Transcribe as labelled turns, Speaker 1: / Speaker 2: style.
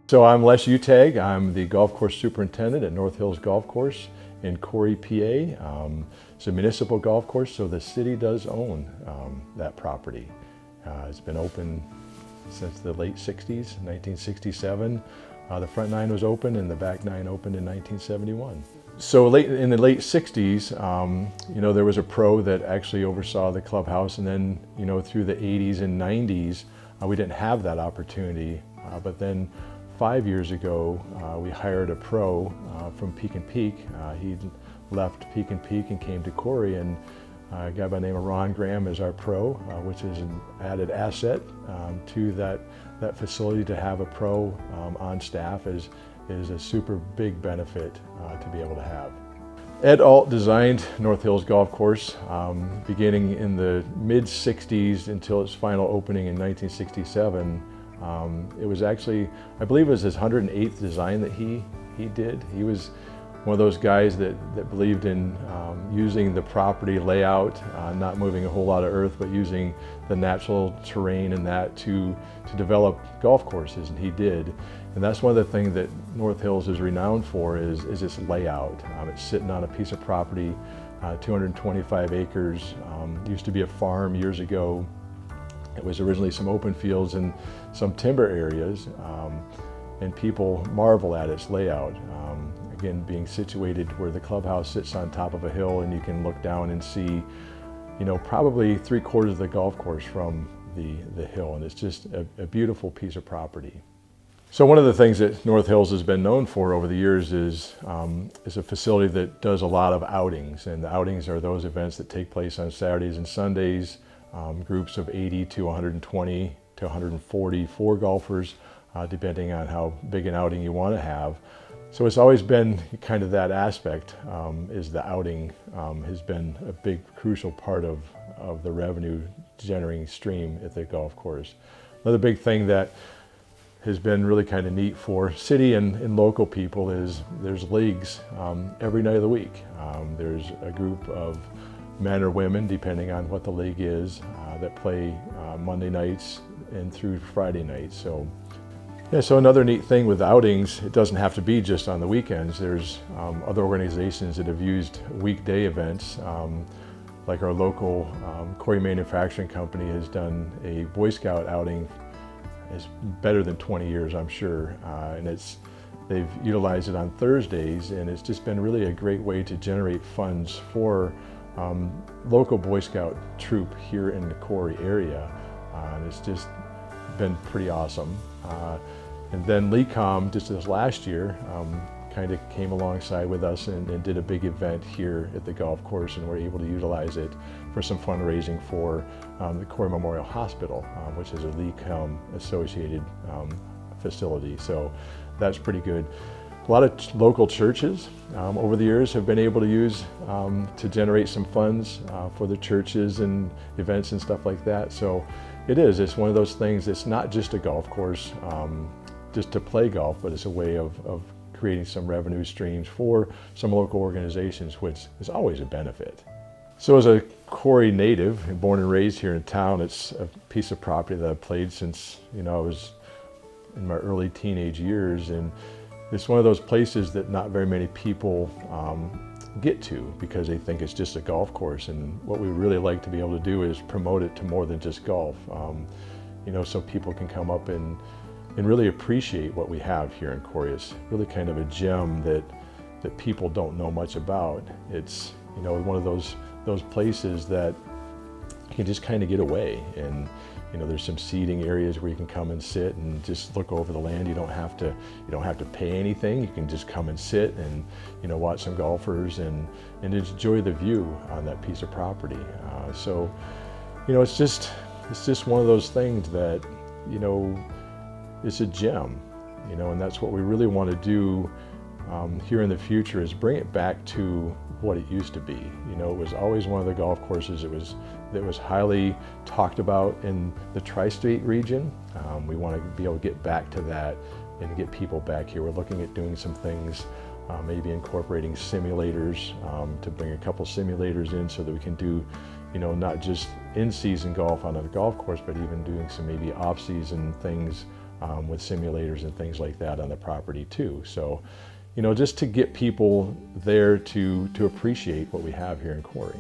Speaker 1: So I'm Les Utegg. I'm the golf course superintendent at North Hills Golf Course in Corry, PA. It's a municipal golf course, so the city does own that property. It's been open since the late 60s, 1967. The front nine was open and the back nine opened in 1971. So in the late 60s, there was a pro that actually oversaw the clubhouse, and then, through the 80s and 90s, we didn't have that opportunity. But then 5 years ago, we hired a pro from Peak and Peak. He left Peak and Peak and came to Corry, and a guy by the name of Ron Graham is our pro, which is an added asset to that facility. To have a pro on staff is a super big benefit to be able to have. Ed Alt designed North Hills Golf Course beginning in the mid-60s until its final opening in 1967. It was actually, I believe it was his 108th design that he did. He was one of those guys that believed in using the property layout, not moving a whole lot of earth, but using the natural terrain and that to develop golf courses, and he did. And that's one of the things that North Hills is renowned for is its layout. It's sitting on a piece of property, 225 acres. Used to be a farm years ago. It was originally some open fields and some timber areas, and people marvel at its layout. Again, being situated where the clubhouse sits on top of a hill, and you can look down and see, probably 3/4 of the golf course from the hill, and it's just a beautiful piece of property. So one of the things that North Hills has been known for over the years is a facility that does a lot of outings, and the outings are those events that take place on Saturdays and Sundays. Groups of 80 to 120 to 144 golfers, depending on how big an outing you want to have. So it's always been kind of that aspect, is the outing has been a big crucial part of the revenue generating stream at the golf course. Another big thing that has been really kind of neat for city and local people is there's leagues every night of the week. There's a group of men or women, depending on what the league is, that play Monday nights and through Friday nights. So another neat thing with outings, it doesn't have to be just on the weekends. There's other organizations that have used weekday events, like our local Corry Manufacturing Company has done a Boy Scout outing. It's better than 20 years, I'm sure, and they've utilized it on Thursdays, and it's just been really a great way to generate funds for local Boy Scout troop here in the Corry area, and it's just been pretty awesome. And then LECOM, just this last year, kind of came alongside with us and did a big event here at the golf course, and we're able to utilize it for some fundraising for the Corry Memorial Hospital, which is a LECOM associated facility. So that's pretty good. A lot of local churches over the years have been able to use to generate some funds for the churches and events and stuff like that. So it's one of those things that's not just a golf course just to play golf, but it's a way of creating some revenue streams for some local organizations, which is always a benefit. So as a Corry native, born and raised here in town, it's a piece of property that I've played since I was in my early teenage years, and it's one of those places that not very many people get to because they think it's just a golf course. And what we really like to be able to do is promote it to more than just golf, so people can come up and really appreciate what we have here in Corry. It's really kind of a gem that people don't know much about. It's one of those places that you can just kind of get away, and there's some seating areas where you can come and sit and just look over the land. You don't have to pay anything. You can just come and sit and watch some golfers and enjoy the view on that piece of property. It's just one of those things that it's a gem, and that's what we really want to do here in the future, is bring it back to what it used to be. It was always one of the golf courses that was highly talked about in the tri-state region. We want to be able to get back to that and get people back here. We're looking at doing some things, maybe incorporating simulators, to bring a couple simulators in so that we can do, not just in-season golf on a golf course, but even doing some maybe off-season things with simulators and things like that on the property too. So, you know, just to get people there to appreciate what we have here in Corry.